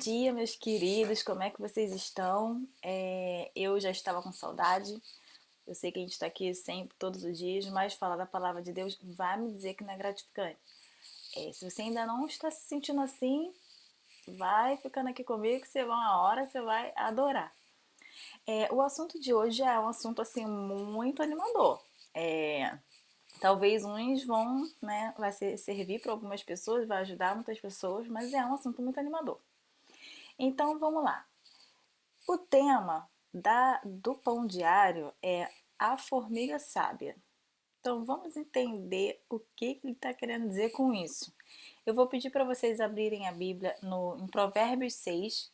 dia, meus queridos, como é que vocês estão? Eu já estava com saudade. Eu sei que a gente está aqui sempre, todos os dias, mas falar da palavra de Deus vai me dizer que não é gratificante. Se você ainda não está se sentindo assim, vai ficando aqui comigo que uma hora você vai adorar. O assunto de hoje é um assunto assim muito animador. Talvez uns vão, né, servir para algumas pessoas, vai ajudar muitas pessoas, mas é um assunto muito animador. Então vamos lá. O tema do pão diário é a formiga sábia. Então vamos entender o que ele está querendo dizer com isso. Eu vou pedir para vocês abrirem a Bíblia em Provérbios 6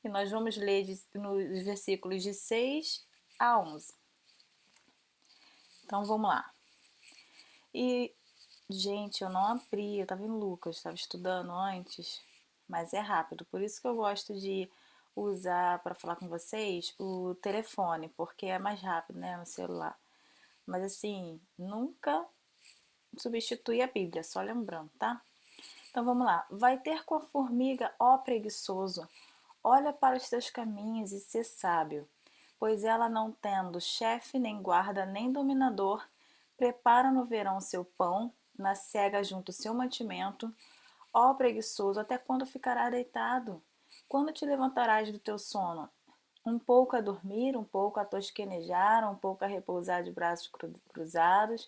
e nós vamos ler nos versículos de 6 a 11. Então vamos lá. E, gente, eu não abri, eu estava em Lucas, estava estudando antes, mas é rápido, por isso que eu gosto de usar para falar com vocês o telefone, porque é mais rápido, né, no celular. Mas assim, nunca substitui a Bíblia, só lembrando, tá? Então vamos lá. Vai ter com a formiga, ó preguiçoso, olha para os teus caminhos e sê sábio, pois ela não tendo chefe, nem guarda, nem dominador, prepara no verão seu pão, na cega junto seu mantimento. Ó preguiçoso, até quando ficará deitado? Quando te levantarás do teu sono? Um pouco a dormir, um pouco a tosquenejar, um pouco a repousar de braços cruzados.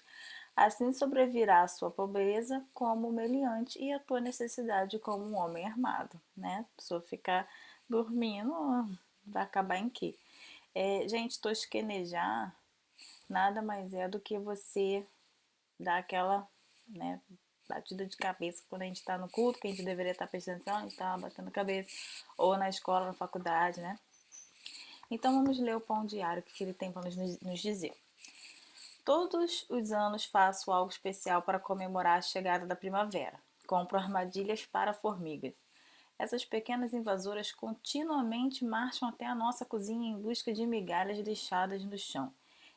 Assim sobrevirá a sua pobreza como meliante e a tua necessidade como um homem armado, né? A pessoa ficar dormindo, vai acabar em quê? Gente, tosquenejar nada mais é do que você dar aquela, né, batida de cabeça quando a gente está no culto, que a gente deveria estar prestando atenção, a gente está batendo a cabeça, ou na escola, na faculdade, né? Então vamos ler o pão diário que ele tem para nos dizer. Todos os anos faço algo especial para comemorar a chegada da primavera. Compro armadilhas para formigas. Essas pequenas invasoras continuamente marcham até a nossa cozinha em busca de migalhas deixadas no chão.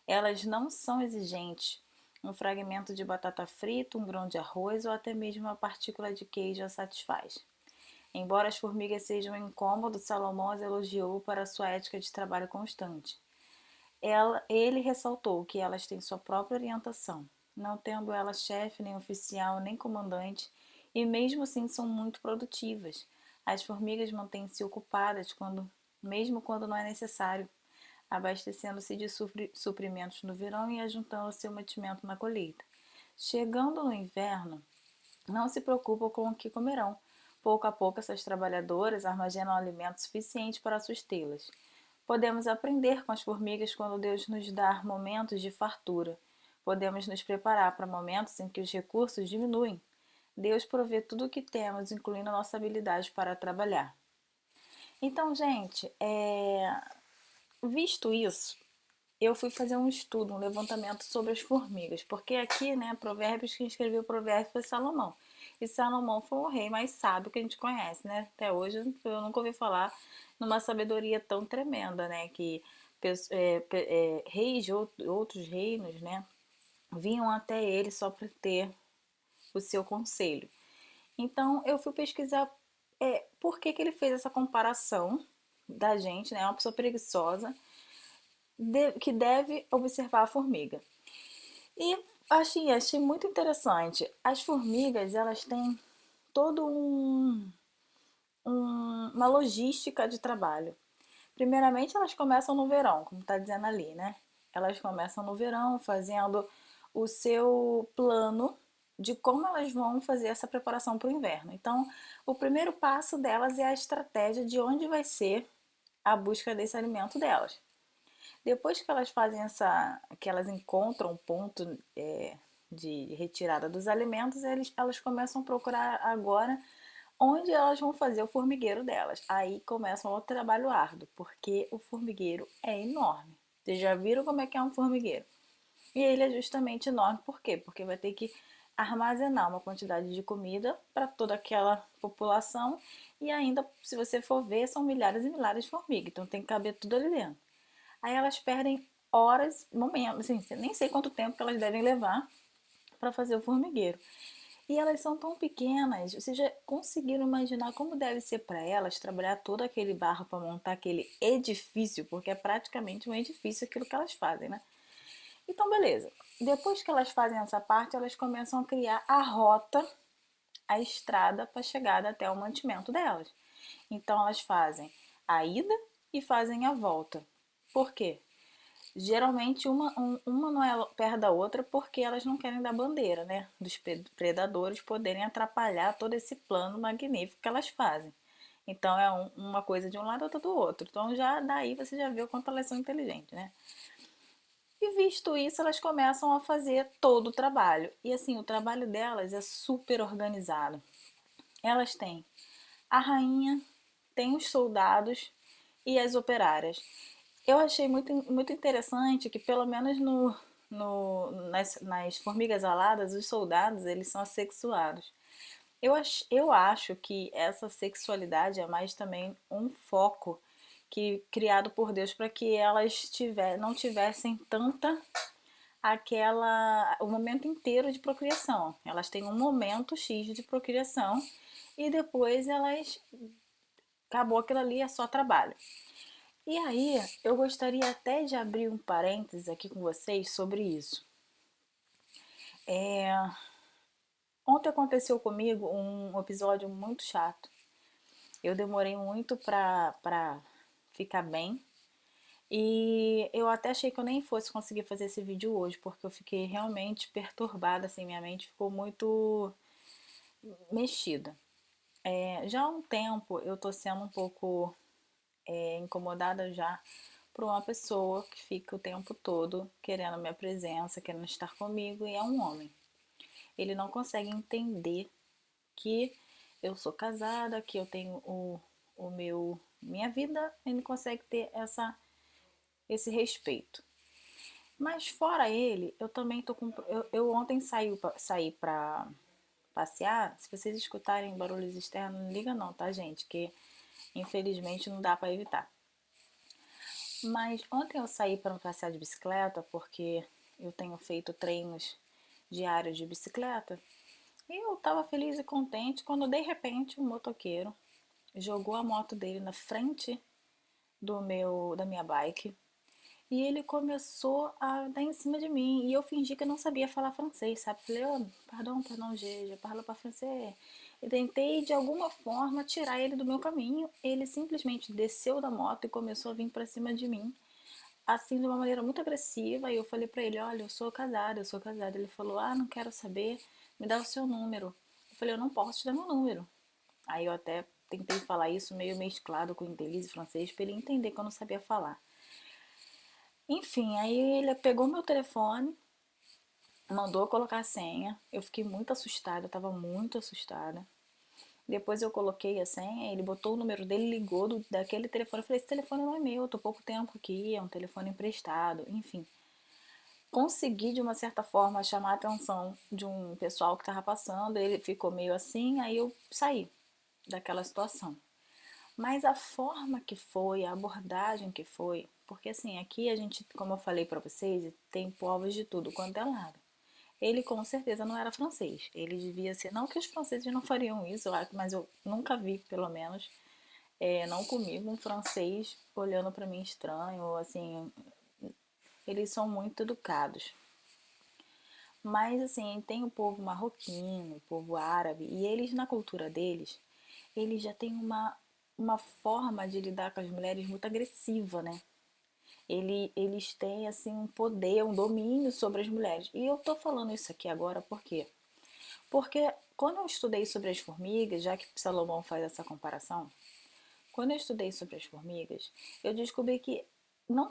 Elas não são exigentes. Um fragmento de batata frita, um grão de arroz ou até mesmo uma partícula de queijo a satisfaz. Embora as formigas sejam um incômodo, Salomão as elogiou para sua ética de trabalho constante. Ele ressaltou que elas têm sua própria orientação, não tendo elas chefe, nem oficial, nem comandante, e mesmo assim são muito produtivas. As formigas mantêm-se ocupadas mesmo quando não é necessário, abastecendo-se de suprimentos no verão e ajuntando seu mantimento na colheita. Chegando no inverno, não se preocupam com o que comerão. Pouco a pouco, essas trabalhadoras armazenam alimento suficiente para sustê-las. Podemos aprender com as formigas quando Deus nos dá momentos de fartura. Podemos nos preparar para momentos em que os recursos diminuem. Deus provê tudo o que temos, incluindo a nossa habilidade para trabalhar. Então, gente, visto isso, eu fui fazer um estudo, um levantamento sobre as formigas, porque aqui, né, Provérbios, quem escreveu Provérbios foi Salomão. E Salomão foi o rei mais sábio que a gente conhece, né? Até hoje eu nunca ouvi falar numa sabedoria tão tremenda, né? Que reis de outros reinos, né, vinham até ele só para ter o seu conselho. Então eu fui pesquisar por que ele fez essa comparação da gente, né? Uma pessoa preguiçosa que deve observar a formiga. E achei muito interessante. As formigas, elas têm todo uma logística de trabalho. Primeiramente, elas começam no verão, como está dizendo ali, né? Elas começam no verão fazendo o seu plano de como elas vão fazer essa preparação para o inverno. Então, o primeiro passo delas é a estratégia de onde vai ser a busca desse alimento delas. Depois que elas fazem que elas encontram um ponto de retirada dos alimentos, elas começam a procurar agora onde elas vão fazer o formigueiro delas. Aí começa um outro trabalho árduo, porque o formigueiro é enorme. Vocês já viram como é que é um formigueiro? E ele é justamente enorme, por quê? Porque vai ter que armazenar uma quantidade de comida para toda aquela população e ainda, se você for ver, são milhares e milhares de formigas, então tem que caber tudo ali dentro. Aí elas perdem horas, momentos, assim, nem sei quanto tempo que elas devem levar para fazer o formigueiro. E elas são tão pequenas, vocês já conseguiram imaginar como deve ser para elas trabalhar todo aquele barro para montar aquele edifício, porque é praticamente um edifício aquilo que elas fazem, né? Então, beleza. Depois que elas fazem essa parte, elas começam a criar a rota, a estrada para chegada até o mantimento delas. Então, elas fazem a ida e fazem a volta. Por quê? Geralmente uma não é perto da outra porque elas não querem dar bandeira, né? Dos predadores poderem atrapalhar todo esse plano magnífico que elas fazem. Então é uma coisa de um lado, outra do outro. Então já daí você já viu o quanto elas são inteligentes, né? E visto isso, elas começam a fazer todo o trabalho. E assim, o trabalho delas é super organizado. Elas têm a rainha, tem os soldados e as operárias. Eu achei muito interessante que, pelo menos nas formigas aladas, os soldados eles são assexuados. Eu acho que essa sexualidade é mais também um foco que criado por Deus para que elas não tivessem tanta o momento inteiro de procriação. Elas têm um momento X de procriação e depois elas acabou aquilo ali, é só trabalho. E aí, eu gostaria até de abrir um parênteses aqui com vocês sobre isso. Ontem aconteceu comigo um episódio muito chato. Eu demorei muito pra ficar bem. E eu até achei que eu nem fosse conseguir fazer esse vídeo hoje, porque eu fiquei realmente perturbada, assim, minha mente ficou muito mexida. Já há um tempo eu tô sendo um pouco incomodada já por uma pessoa que fica o tempo todo querendo minha presença, querendo estar comigo, e é um homem. Ele não consegue entender que eu sou casada, que eu tenho minha vida, ele não consegue ter esse respeito. Mas fora ele, eu também tô com. Eu ontem saí pra passear. Se vocês escutarem barulhos externos, não liga não, tá, gente? Que infelizmente não dá para evitar. Mas ontem eu saí para passear de bicicleta porque eu tenho feito treinos diários de bicicleta. E eu estava feliz e contente quando de repente um motoqueiro jogou a moto dele na frente da minha bike e ele começou a dar em cima de mim. E eu fingi que eu não sabia falar francês, sabe? Falei, oh, pardon, je parle pas français. E tentei de alguma forma tirar ele do meu caminho. Ele simplesmente desceu da moto e começou a vir para cima de mim, assim, de uma maneira muito agressiva. E eu falei pra ele, olha, eu sou casada, eu sou casada. Ele falou, ah, não quero saber, me dá o seu número. Eu falei, eu não posso te dar meu número. Aí eu até tentei falar isso meio mesclado com inglês e francês pra ele entender que eu não sabia falar. Enfim, aí ele pegou meu telefone, mandou colocar a senha. Eu fiquei muito assustada, eu tava muito assustada. Depois eu coloquei a senha, ele botou o número dele, ligou daquele telefone. Eu falei, esse telefone não é meu, eu tô pouco tempo aqui, é um telefone emprestado, enfim. Consegui, de uma certa forma, chamar a atenção de um pessoal que estava passando, ele ficou meio assim, aí eu saí daquela situação. Mas a forma que foi, a abordagem que foi, porque assim, aqui a gente, como eu falei para vocês, tem povos de tudo quanto é lado. Ele com certeza não era francês, ele devia ser, não que os franceses não fariam isso, mas eu nunca vi, pelo menos, não comigo, um francês olhando para mim estranho, ou assim, eles são muito educados. Mas assim, tem o povo marroquino, o povo árabe, e eles na cultura deles, eles já têm uma forma de lidar com as mulheres muito agressiva, né? Eles têm assim um poder, um domínio sobre as mulheres. E eu tô falando isso aqui agora por quê? Porque quando eu estudei sobre as formigas, já que Salomão faz essa comparação, quando eu estudei sobre as formigas, eu descobri que não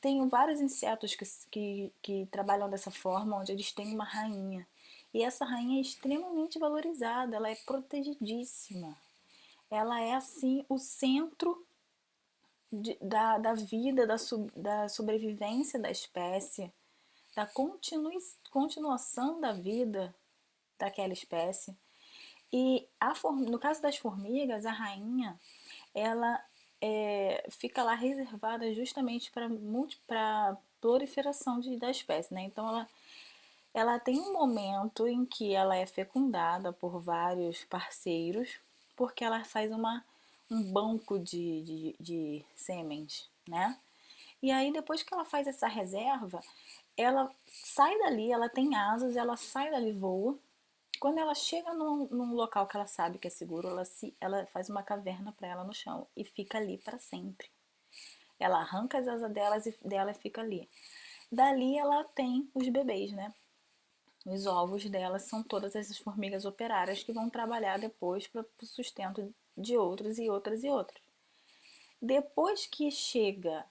tem vários insetos que trabalham dessa forma, onde eles têm uma rainha. E essa rainha é extremamente valorizada, ela é protegidíssima. Ela é, assim, o centro da vida, da sobrevivência da espécie, da continuação da vida daquela espécie. E no caso das formigas, a rainha, ela fica lá reservada justamente para proliferação da espécie, né? Então ela Ela tem um momento em que ela é fecundada por vários parceiros, porque ela faz um banco de sêmens, né? E aí, depois que ela faz essa reserva, ela sai dali, ela tem asas, ela sai dali, voa. Quando ela chega num local que ela sabe que é seguro, ela faz uma caverna para ela no chão e fica ali para sempre. Ela arranca as asas dela e fica ali. Dali ela tem os bebês, né? Os ovos dela são todas essas formigas operárias que vão trabalhar depois para o sustento de outros e outras e outras. Depois que chega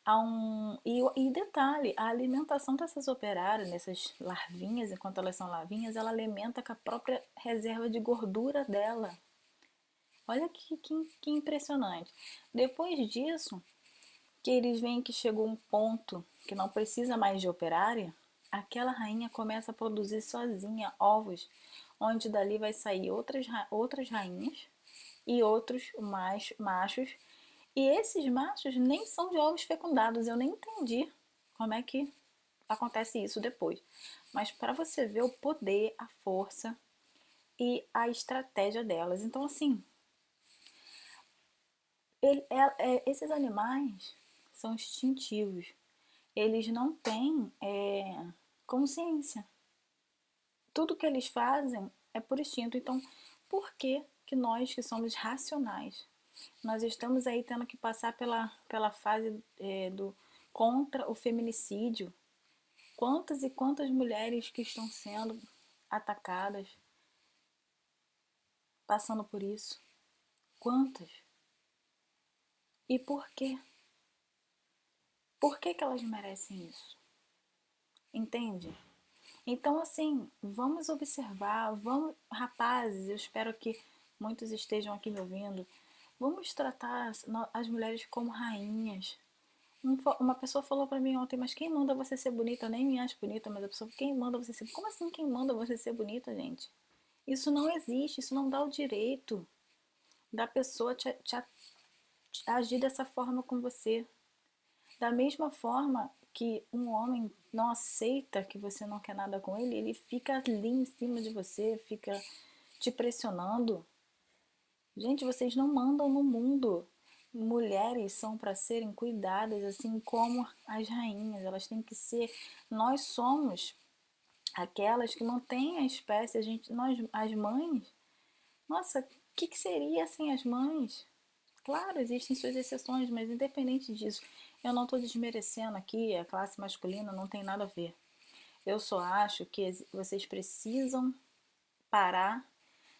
a um. E detalhe, a alimentação dessas operárias, dessas larvinhas, enquanto elas são larvinhas, ela alimenta com a própria reserva de gordura dela. Olha que impressionante. Depois disso, que eles veem que chegou um ponto que não precisa mais de operária, aquela rainha começa a produzir sozinha ovos, onde dali vai sair outras rainhas e outros machos. E esses machos nem são de ovos fecundados, eu nem entendi como é que acontece isso depois. Mas para você ver o poder, a força e a estratégia delas. Então, assim, esses animais são instintivos. Eles não têm consciência. Tudo que eles fazem é por instinto. Então, por que que nós que somos racionais, nós estamos aí tendo que passar pela fase do contra o feminicídio? Quantas e quantas mulheres que estão sendo atacadas, passando por isso? Quantas? E por quê? Por que que elas merecem isso? Entende? Então, assim, vamos observar, vamos, rapazes, eu espero que muitos estejam aqui me ouvindo, vamos tratar as mulheres como rainhas. Uma pessoa falou pra mim ontem, mas quem manda você ser bonita? Eu nem me acho bonita, mas a pessoa, quem manda você ser... Como assim quem manda você ser bonita, gente? Isso não existe, isso não dá o direito da pessoa te agir dessa forma com você. Da mesma forma que um homem não aceita que você não quer nada com ele, ele fica ali em cima de você, fica te pressionando. Gente, vocês não mandam no mundo. Mulheres são para serem cuidadas assim como as rainhas, elas têm que ser. Nós somos aquelas que mantêm a espécie, nós, as mães. Nossa, o que seria sem as mães? Claro, existem suas exceções, mas independente disso, eu não estou desmerecendo aqui a classe masculina, não tem nada a ver. Eu só acho que vocês precisam parar,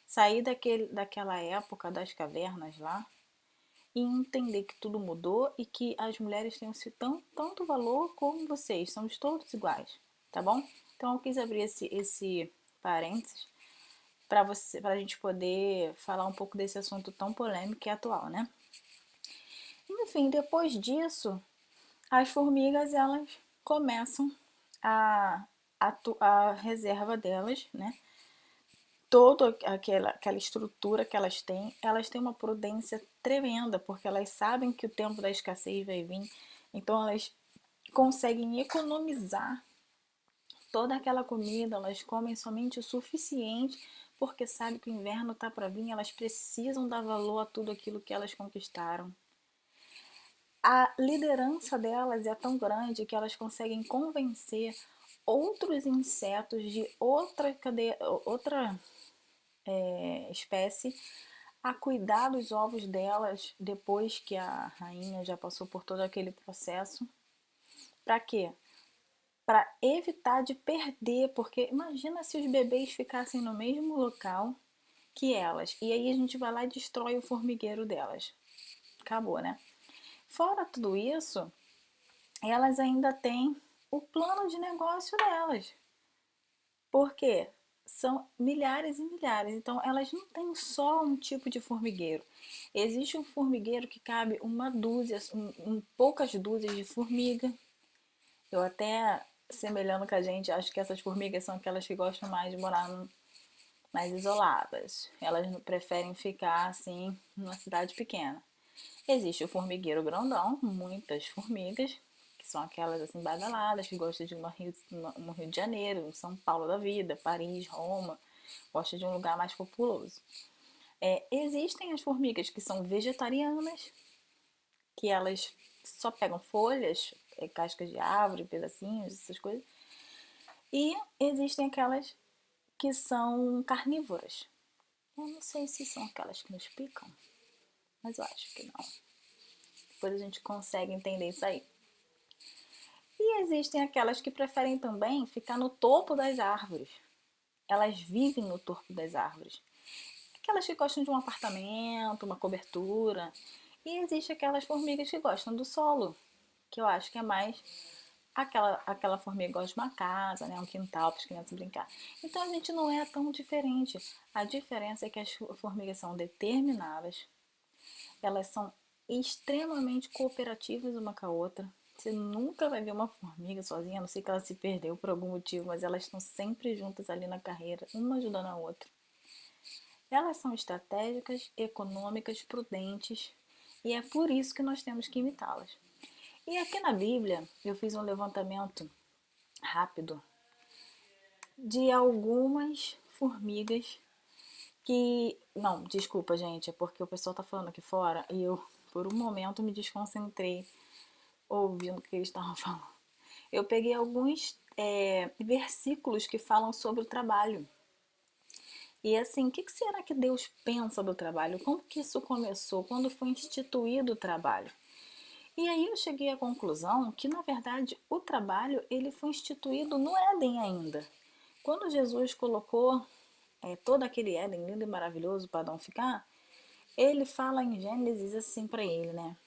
sair daquela época das cavernas lá e entender que tudo mudou e que as mulheres têm tanto valor como vocês, somos todos iguais, tá bom? Então eu quis abrir esse parênteses para a gente poder falar um pouco desse assunto tão polêmico e atual, né? Enfim, depois disso, as formigas elas começam a, a reserva delas, né? Toda aquela estrutura que elas têm uma prudência tremenda, porque elas sabem que o tempo da escassez vai vir, então elas conseguem economizar toda aquela comida, elas comem somente o suficiente, porque sabem que o inverno está para vir, elas precisam dar valor a tudo aquilo que elas conquistaram. A liderança delas é tão grande que elas conseguem convencer outros insetos de outra espécie a cuidar dos ovos delas depois que a rainha já passou por todo aquele processo. Para quê? Para evitar de perder, porque imagina se os bebês ficassem no mesmo local que elas, e aí a gente vai lá e destrói o formigueiro delas. Acabou, né? Fora tudo isso, elas ainda têm o plano de negócio delas. Por quê? São milhares e milhares. Então, elas não têm só um tipo de formigueiro. Existe um formigueiro que cabe uma dúzia, poucas dúzias de formiga. Eu até, semelhando com a gente, acho que essas formigas são aquelas que gostam mais de morar mais isoladas. Elas preferem ficar, assim, numa cidade pequena. Existe o formigueiro grandão, muitas formigas, que são aquelas assim badaladas, que gostam de ir no Rio de Janeiro, em São Paulo da vida, Paris, Roma, gostam de um lugar mais populoso. Existem as formigas que são vegetarianas, que elas só pegam folhas, cascas de árvore, pedacinhos, essas coisas. E existem aquelas que são carnívoras. Eu não sei se são aquelas que nos picam, mas eu acho que não. Depois a gente consegue entender isso aí. E existem aquelas que preferem também ficar no topo das árvores. Elas vivem no topo das árvores. Aquelas que gostam de um apartamento, uma cobertura. E existe aquelas formigas que gostam do solo, que eu acho que é mais aquela formiga que gosta de uma casa, né, um quintal para as crianças brincar. Então a gente não é tão diferente. A diferença é que as formigas são determinadas, elas são extremamente cooperativas uma com a outra. Você nunca vai ver uma formiga sozinha, a não ser que ela se perdeu por algum motivo, mas elas estão sempre juntas ali na carreira, uma ajudando a outra. Elas são estratégicas, econômicas, prudentes, e é por isso que nós temos que imitá-las. E aqui na Bíblia, eu fiz um levantamento rápido de algumas formigas que... Não, desculpa, gente, é porque o pessoal tá falando aqui fora e eu, por um momento, me desconcentrei ouvindo o que eles estavam falando. Eu peguei alguns versículos que falam sobre o trabalho. E assim, o que será que Deus pensa do trabalho? Como que isso começou? Quando foi instituído o trabalho? E aí eu cheguei à conclusão que, na verdade, o trabalho ele foi instituído no Éden ainda. Quando Jesus colocou todo aquele Éden lindo e maravilhoso para Adão ficar, ele fala em Gênesis assim para ele, né?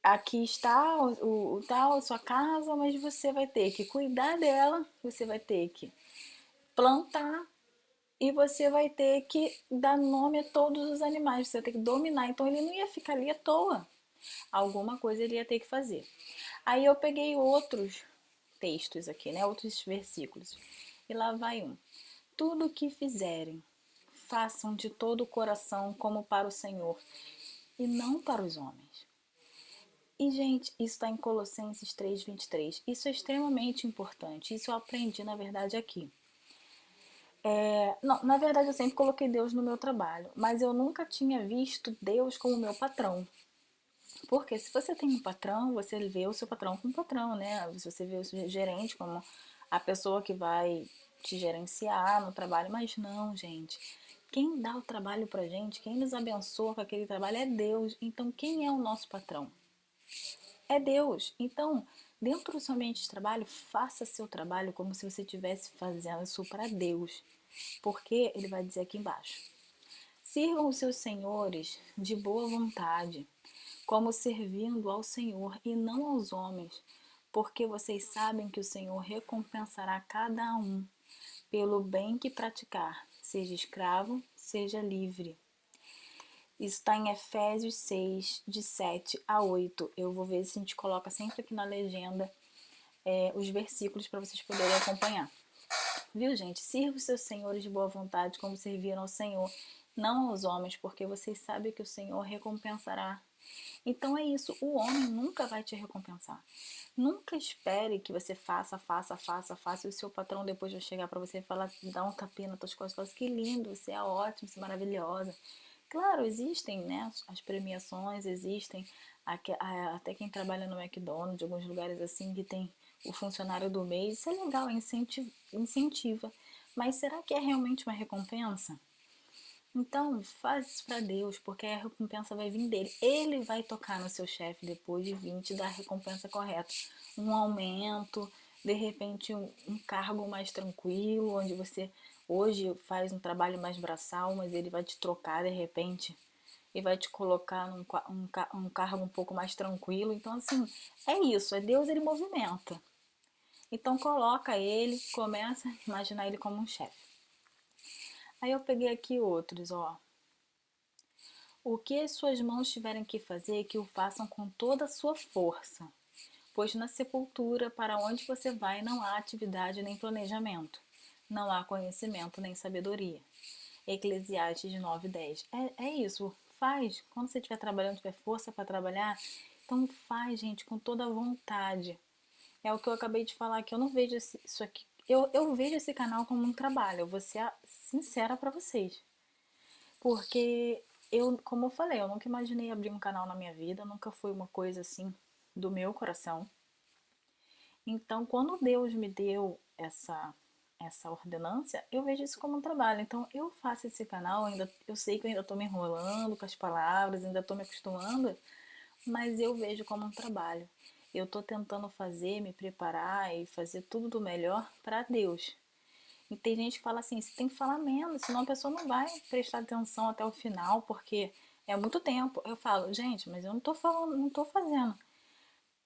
Aqui está o tal, a sua casa, mas você vai ter que cuidar dela, você vai ter que plantar e você vai ter que dar nome a todos os animais, você vai ter que dominar. Então ele não ia ficar ali à toa. Alguma coisa ele ia ter que fazer. Aí eu peguei outros textos aqui, né? Outros versículos. E lá vai um. Tudo o que fizerem, façam de todo o coração como para o Senhor e não para os homens. E, gente, isso está em Colossenses 3:23. Isso é extremamente importante. Isso eu aprendi, na verdade, aqui. Não, na verdade, eu sempre coloquei Deus no meu trabalho, mas eu nunca tinha visto Deus como meu patrão. Porque se você tem um patrão, você vê o seu patrão como patrão, né? Se você vê o seu gerente como a pessoa que vai te gerenciar no trabalho. Mas não, gente. Quem dá o trabalho pra gente, quem nos abençoa com aquele trabalho é Deus. Então, quem é o nosso patrão? É Deus. Então, dentro do seu ambiente de trabalho, faça seu trabalho como se você estivesse fazendo isso para Deus. Porque ele vai dizer aqui embaixo: sirvam os seus senhores de boa vontade, como servindo ao Senhor e não aos homens, porque vocês sabem que o Senhor recompensará cada um pelo bem que praticar, seja escravo, seja livre. Isso está em Efésios 6, de 7 a 8. Eu vou ver se a gente coloca sempre aqui na legenda os versículos para vocês poderem acompanhar. Viu, gente? Sirva os seus senhores de boa vontade, como serviram ao Senhor, não aos homens, porque vocês sabem que o Senhor recompensará. Então é isso, o homem nunca vai te recompensar. Nunca espere que você faça e o seu patrão depois vai chegar para você e falar, dar um tapinha nas tuas costas e falar, que lindo, você é ótimo, você é maravilhosa. Claro, existem, né, as premiações, existem até quem trabalha no McDonald's, alguns lugares assim que tem o funcionário do mês, isso é legal, incentiva. Mas será que é realmente uma recompensa? Então, faz isso para Deus, porque a recompensa vai vir dele. Ele vai tocar no seu chefe depois de vir te dar a recompensa correta. Um aumento, de repente um cargo mais tranquilo, onde você hoje faz um trabalho mais braçal, mas ele vai te trocar de repente e vai te colocar num cargo um pouco mais tranquilo. Então, assim, é isso, é Deus, ele movimenta. Então, coloca ele, começa a imaginar ele como um chefe. Aí eu peguei aqui outros, ó. O que as suas mãos tiverem que fazer, que o façam com toda a sua força, pois na sepultura para onde você vai não há atividade nem planejamento, não há conhecimento nem sabedoria. Eclesiastes 9:10. É isso, faz. Quando você estiver trabalhando, tiver força para trabalhar, Então faz, gente, com toda a vontade. É o que eu acabei de falar, que eu não vejo isso aqui. Eu vejo esse canal como um trabalho, eu vou ser sincera pra vocês. Porque eu, como eu falei, eu nunca imaginei abrir um canal na minha vida, nunca foi uma coisa assim do meu coração. Então, quando Deus me deu essa ordenância, eu vejo isso como um trabalho. Então, eu faço esse canal, ainda eu sei que eu ainda estou me enrolando com as palavras, ainda estou me acostumando, mas eu vejo como um trabalho. Eu estou tentando fazer, me preparar e fazer tudo do melhor para Deus. E tem gente que fala assim, você tem que falar menos, senão a pessoa não vai prestar atenção até o final, porque é muito tempo. Eu falo, gente, mas eu não estou falando, não estou fazendo.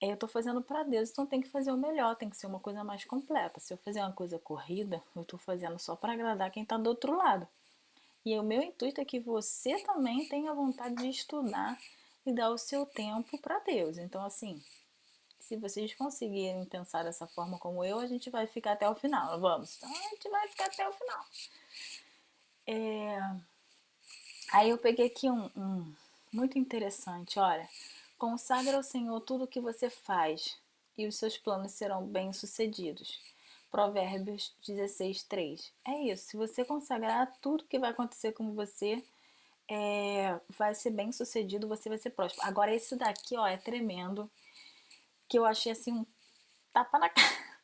Eu estou fazendo para Deus, então tem que fazer o melhor, tem que ser uma coisa mais completa. Se eu fizer uma coisa corrida, eu estou fazendo só para agradar quem está do outro lado. E o meu intuito é que você também tenha vontade de estudar e dar o seu tempo para Deus. Então, assim, se vocês conseguirem pensar dessa forma como eu, a gente vai ficar até o final. Vamos, então a gente vai ficar até o final. Aí eu peguei aqui um muito interessante, olha. Consagra ao Senhor tudo o que você faz e os seus planos serão bem-sucedidos. Provérbios 16:3. É isso, se você consagrar tudo que vai acontecer com você, vai ser bem-sucedido, você vai ser próspero. Agora esse daqui, ó, é tremendo, que eu achei assim um tapa na cara.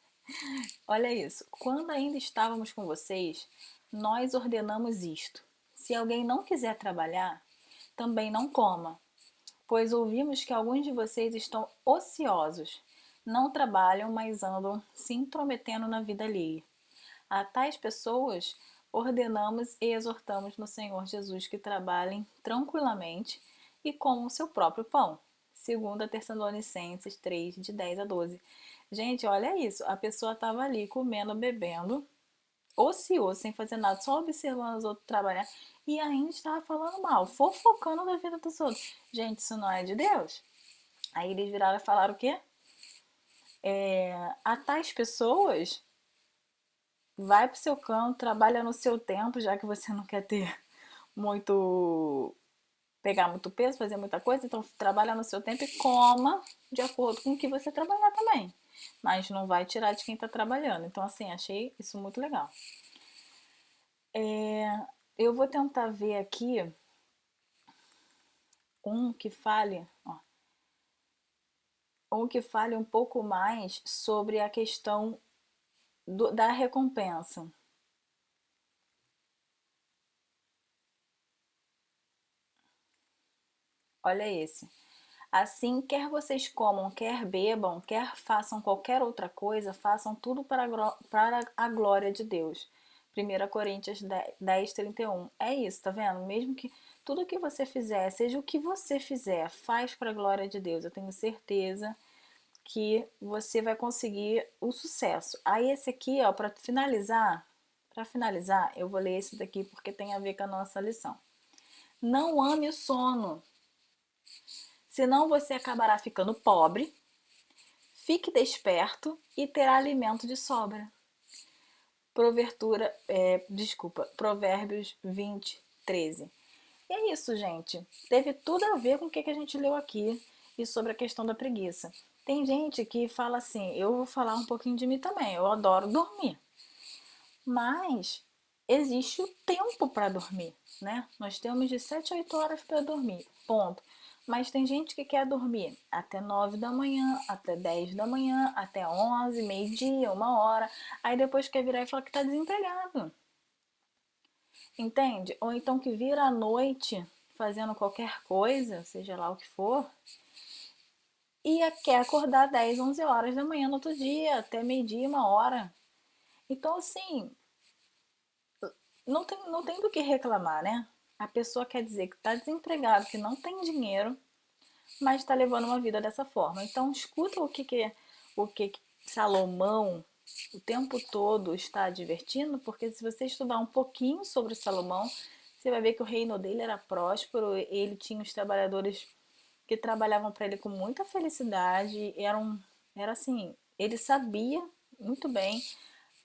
Olha isso. Quando ainda estávamos com vocês, nós ordenamos isto. Se alguém não quiser trabalhar, também não coma, pois ouvimos que alguns de vocês estão ociosos, não trabalham, mas andam se intrometendo na vida alheia. A tais pessoas ordenamos e exortamos no Senhor Jesus que trabalhem tranquilamente e comam o seu próprio pão. 2 Tessalonicenses 3, de 10 a 12. Gente, olha isso. A pessoa estava ali comendo, bebendo, ocioso, sem fazer nada, só observando os outros trabalhar e ainda estava falando mal, fofocando da vida dos outros. Gente, isso não é de Deus. Aí eles viraram e falaram o quê? A tais pessoas, vai pro seu canto, trabalha no seu tempo, já que você não quer ter muito, pegar muito peso, fazer muita coisa, então trabalha no seu tempo e coma de acordo com o que você trabalhar também. Mas não vai tirar de quem está trabalhando. Então, assim, achei isso muito legal. Eu vou tentar ver aqui um que fale, ó, um que fale um pouco mais sobre a questão da recompensa. Olha esse. Assim, quer vocês comam, quer bebam, quer façam qualquer outra coisa, façam tudo para a glória de Deus. 1 Coríntios 10:31. É isso, tá vendo? Mesmo que tudo que você fizer, seja o que você fizer, faz para a glória de Deus. Eu tenho certeza que você vai conseguir o sucesso. Aí esse aqui, ó, para finalizar, eu vou ler esse daqui porque tem a ver com a nossa lição. Não ame o sono, senão você acabará ficando pobre. Fique desperto e terá alimento de sobra. Provérbios 20:13. E é isso, gente. Teve tudo a ver com o que a gente leu aqui e sobre a questão da preguiça. Tem gente que fala assim, eu vou falar um pouquinho de mim também, eu adoro dormir. Mas existe o tempo para dormir, né? Nós temos de 7 a 8 horas para dormir, ponto. Mas tem gente que quer dormir até 9 da manhã, até 10 da manhã, até 11, meio-dia, 1 hora. Aí depois quer virar e falar que está desempregado. Entende? Ou então que vira à noite fazendo qualquer coisa, seja lá o que for, e quer acordar 10, 11 horas da manhã no outro dia, até meio-dia, 1 hora. Então, assim, não tem do que reclamar, né? A pessoa quer dizer que está desempregado, que não tem dinheiro, mas está levando uma vida dessa forma. Então, escuta o que Salomão o tempo todo está advertindo, porque se você estudar um pouquinho sobre Salomão, você vai ver que o reino dele era próspero, ele tinha os trabalhadores que trabalhavam para ele com muita felicidade, era assim, ele sabia muito bem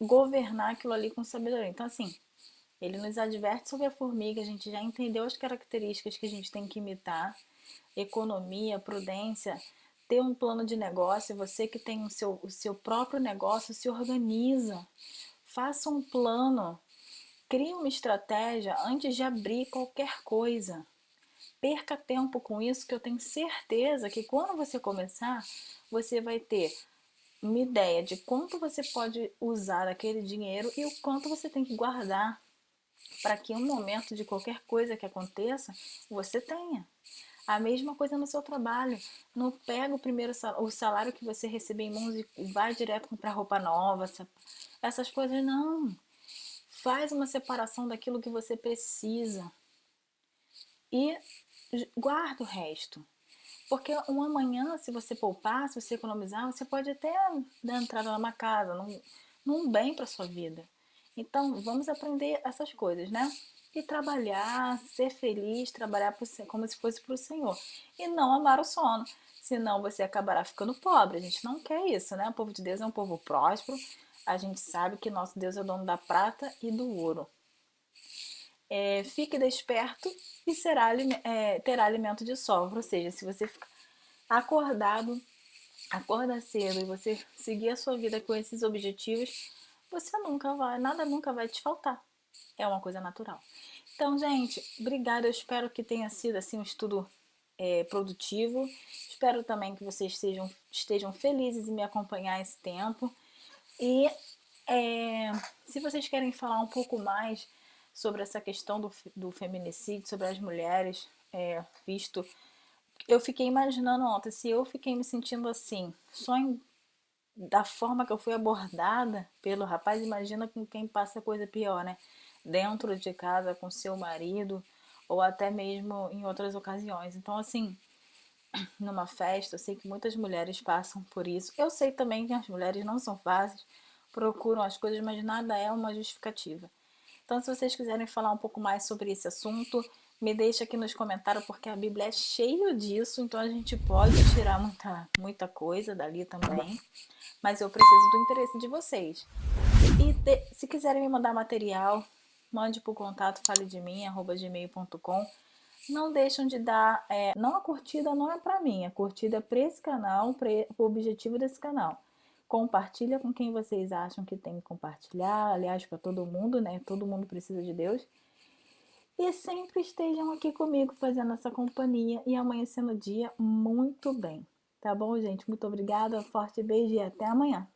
governar aquilo ali com sabedoria. Então, assim, ele nos adverte sobre a formiga, a gente já entendeu as características que a gente tem que imitar, economia, prudência, ter um plano de negócio, você que tem o seu próprio negócio, se organiza. Faça um plano, crie uma estratégia antes de abrir qualquer coisa. Perca tempo com isso, que eu tenho certeza que quando você começar, você vai ter uma ideia de quanto você pode usar aquele dinheiro e o quanto você tem que guardar para que um momento de qualquer coisa que aconteça, você tenha. A mesma coisa no seu trabalho. Não pega o salário que você receber em mãos e vai direto comprar roupa nova, essas coisas não. Faz uma separação daquilo que você precisa e guarda o resto. Porque um amanhã, se você poupar, se você economizar, você pode até dar entrada numa casa, num bem para sua vida. Então, vamos aprender essas coisas, né? E trabalhar, ser feliz, trabalhar como se fosse para o Senhor. E não amar o sono, senão você acabará ficando pobre. A gente não quer isso, né? O povo de Deus é um povo próspero. A gente sabe que nosso Deus é o dono da prata e do ouro. Fique desperto e terá alimento de sobra. Ou seja, se você ficar acordado, acorda cedo e você seguir a sua vida com esses objetivos, nada nunca vai te faltar. É uma coisa natural. Então, gente, obrigada. Eu espero que tenha sido assim um estudo produtivo. Espero também que vocês estejam felizes em me acompanhar esse tempo. E se vocês querem falar um pouco mais sobre essa questão do feminicídio, sobre as mulheres, visto. Eu fiquei imaginando ontem, se eu fiquei me sentindo assim, da forma que eu fui abordada pelo rapaz, imagina com quem passa coisa pior, né? Dentro de casa, com seu marido, ou até mesmo em outras ocasiões. Então, assim, numa festa, eu sei que muitas mulheres passam por isso. Eu sei também que as mulheres não são fáceis, procuram as coisas, mas nada é uma justificativa. Então, se vocês quiserem falar um pouco mais sobre esse assunto, me deixa aqui nos comentários, porque a Bíblia é cheia disso, então a gente pode tirar muita coisa dali também. Mas eu preciso do interesse de vocês. E se quiserem me mandar material, mande para o contato faledemim@gmail.com. Não deixam de dar, não, a curtida não é para mim, a curtida é para esse canal, para o objetivo desse canal. Compartilha com quem vocês acham que tem que compartilhar, aliás, para todo mundo, né? Todo mundo precisa de Deus. E sempre estejam aqui comigo fazendo essa companhia e amanhecendo o dia muito bem. Tá bom, gente? Muito obrigada, forte beijo e até amanhã.